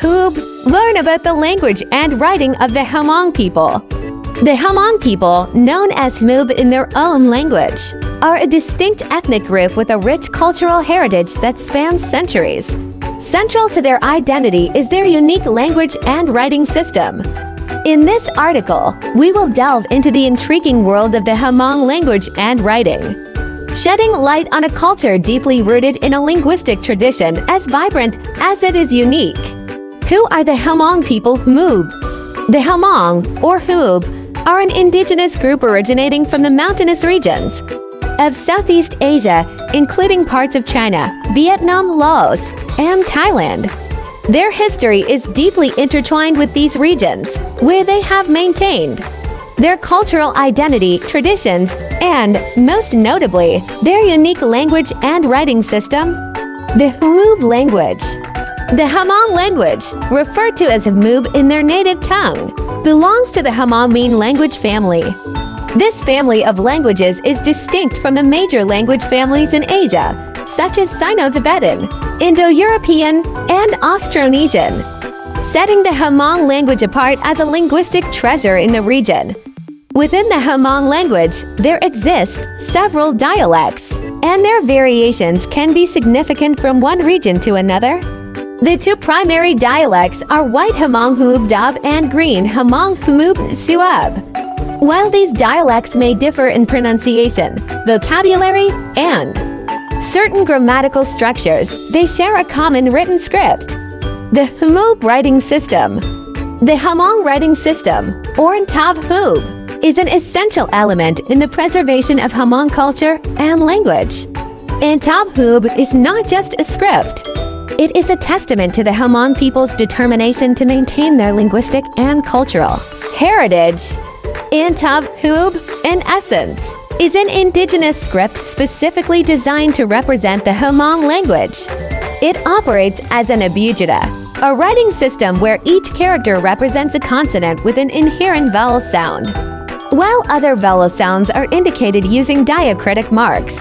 Hmoob, learn about the language and writing of the Hmong people. The Hmong people, known as Hmoob in their own language, are a distinct ethnic group with a rich cultural heritage that spans centuries. Central to their identity is their unique language and writing system. In this article, we will delve into the intriguing world of the Hmong language and writing, shedding light on a culture deeply rooted in a linguistic tradition as vibrant as it is unique. Who are the Hmong people Hmoob? The Hmong, or Hmoob, are an indigenous group originating from the mountainous regions of Southeast Asia, including parts of China, Vietnam, Laos, and Thailand. Their history is deeply intertwined with these regions, where they have maintained their cultural identity, traditions, and, most notably, their unique language and writing system, the Hmoob language. The Hmong language, referred to as Hmoob in their native tongue, belongs to the Hmong language family. This family of languages is distinct from the major language families in Asia, such as Sino-Tibetan, Indo-European, and Austronesian, setting the Hmong language apart as a linguistic treasure in the region. Within the Hmong language, there exist several dialects, and their variations can be significant from one region to another. The two primary dialects are White Hmong Hmoob Dab and Green Hmong Hmoob Suab. While these dialects may differ in pronunciation, vocabulary, and certain grammatical structures, they share a common written script. The Hmoob writing system. The Hmong writing system, or 3Hmoob, is an essential element in the preservation of Hmong culture and language. 3Hmoob is not just a script. It is a testament to the Hmong people's determination to maintain their linguistic and cultural heritage. 3Hmoob, in essence, is an indigenous script specifically designed to represent the Hmong language. It operates as an abugida, a writing system where each character represents a consonant with an inherent vowel sound, while other vowel sounds are indicated using diacritic marks.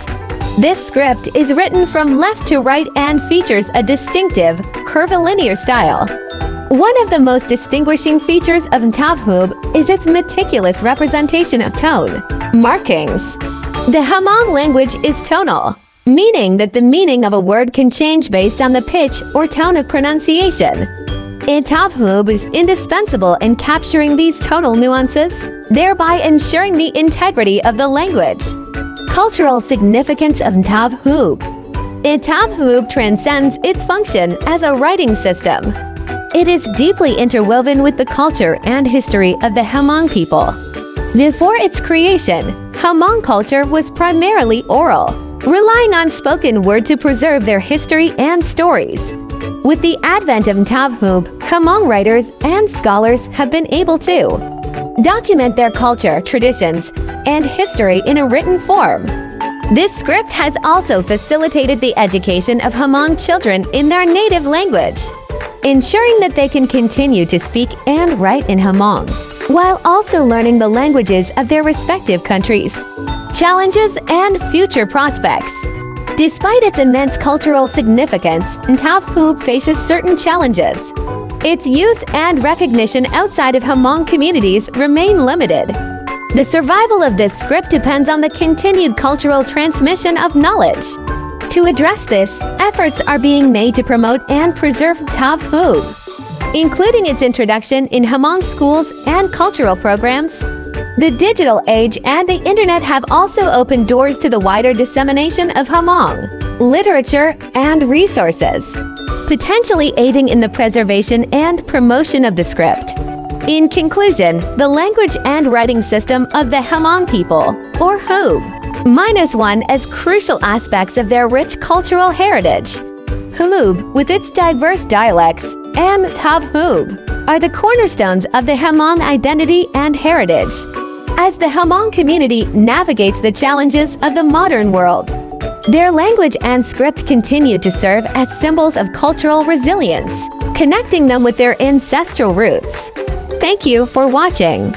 This script is written from left to right and features a distinctive, curvilinear style. One of the most distinguishing features of 3Hmoob is its meticulous representation of tone markings. The Hmong language is tonal, meaning that the meaning of a word can change based on the pitch or tone of pronunciation. 3Hmoob is indispensable in capturing these tonal nuances, thereby ensuring the integrity of the language. Cultural significance of 3Hmoob. 3Hmoob transcends its function as a writing system. It is deeply interwoven with the culture and history of the Hmong people. Before its creation, Hmong culture was primarily oral, relying on spoken word to preserve their history and stories. With the advent of 3Hmoob, Hmong writers and scholars have been able to document their culture, traditions, and history in a written form. This script has also facilitated the education of Hmong children in their native language, ensuring that they can continue to speak and write in Hmong, while also learning the languages of their respective countries. Challenges and future prospects. Despite its immense cultural significance, 3Hmoob faces certain challenges. Its use and recognition outside of Hmong communities remain limited. The survival of this script depends on the continued cultural transmission of knowledge. To address this, efforts are being made to promote and preserve 3Hmoob, including its introduction in Hmong schools and cultural programs. The digital age and the internet have also opened doors to the wider dissemination of Hmong literature and resources, potentially aiding in the preservation and promotion of the script. In conclusion, the language and writing system of the Hmong people, or Hmoob, -1 as crucial aspects of their rich cultural heritage. Hmoob, with its diverse dialects, and 3Hmoob are the cornerstones of the Hmong identity and heritage. As the Hmong community navigates the challenges of the modern world, their language and script continue to serve as symbols of cultural resilience, connecting them with their ancestral roots. Thank you for watching.